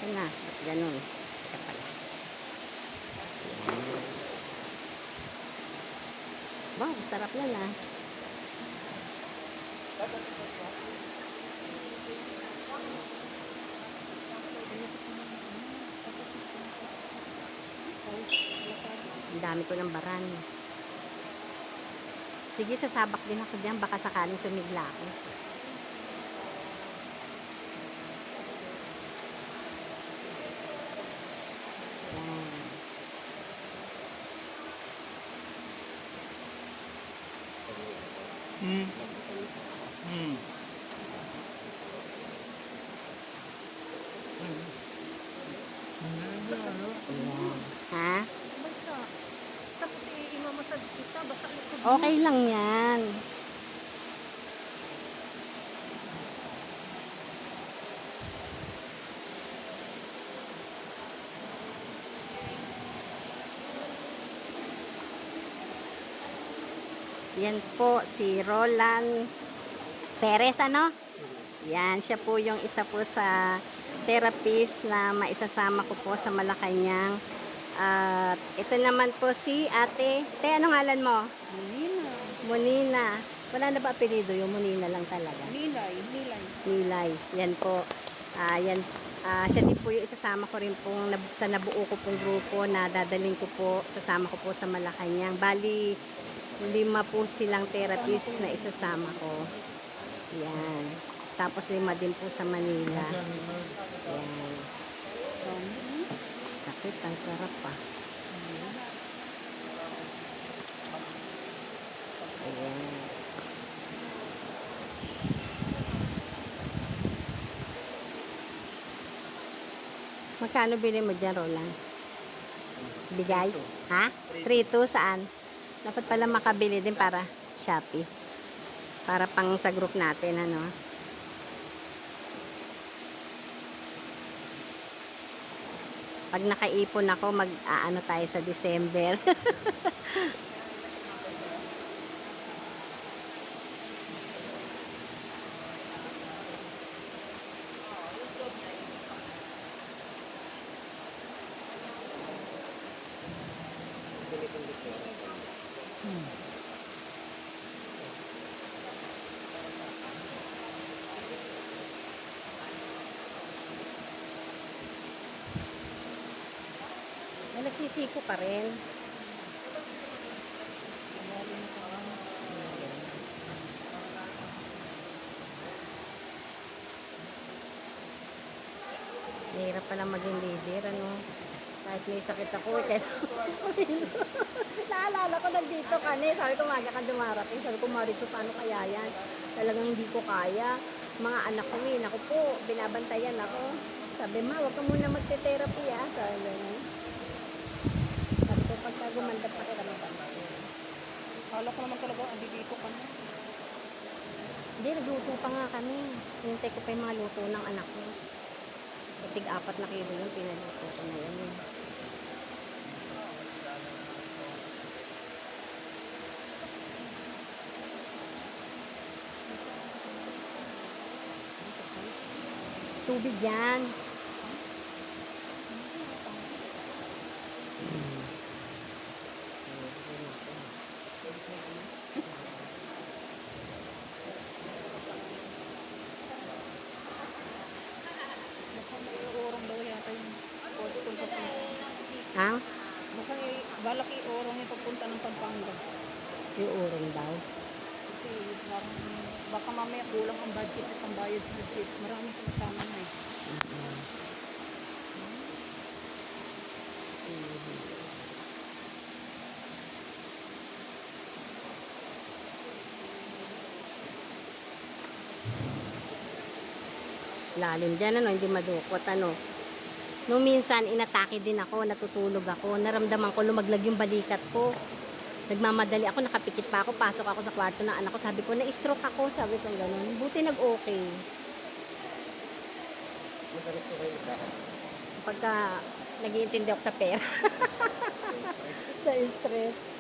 Ito na. At ganun. Ito pala. Wow, sarap na na. Ang dami ko ng baran. Sige, sasabak din ako dyan. Baka sakaling sumigla ako. Yan. Ha? Basta. Tapos i-massage kita, basa likod mo. Okay lang yan. Yan po si Roland Perez, ano? Yan, siya po yung isa po sa therapist na maisasama ko po sa Malacanang. At ito naman po si Ate. Te, anong ngalan mo? Nina. Monina. Wala na ba apelido? Yung Monina lang talaga. Nilay. Nilay. Yan po. Yan. Siya din po yung isasama ko rin pong sa nabuo ko pong grupo na dadaling ko po, sasama ko po sa Malacanang. Bali, 5 po silang therapist na isasama ko. Yan. Tapos 5 din po sa Manila. Yan. Sakit, ang sarap pa. Ayan. Magkano bili mo dyan, Roland? Bigay? Ha? 3-2 saan? Dapat pala makabili din para Shopee. Para pang sa group natin, ano? Pag nakaipon ako, mag-aano tayo sa December. Ay, nagsisiko pa rin. Mahirap pala maging leader, ano? Kahit may sakit ako, naalala ko nandito ka na. Sabi ko, maga ka dumarating. Sabi ko, Maricho, paano kaya yan? Talagang hindi ko kaya. Mga anak ko, ako po, binabantayan ako. Sabi, ma, huwag ka muna magte-therapy, ah. Sabi ko, pagka gumanda pa kita magbantayan. Kala ko naman talaga, dito ka na. Hindi, nagluto pa nga kami. Hintay ko pa yung mga luto ng anak ko. Tig-4 na kilo yun, pinaluto ko na yun. Tubig yan. Urong daw yata yung punta pa. Ha? Mukhang balak i-urong yung pagpunta ng Pampanga. Yung urong daw. Kasi parang baka mamaya kulang ang budget at ang bayad sa budget. Maraming sumasama na eh. Lalim dyan, ano, hindi madukot, ano. Nung minsan, inatake din ako, natutulog ako, naramdaman ko, lumaglag yung balikat ko. Nagmamadali ako, nakapikit pa ako, pasok ako sa kwarto ng anak ko, sabi ko, na-stroke ako, sabi ko gano'n. Buti nag-okay. Pagka nag-iintindi ako sa pera. Sa stress.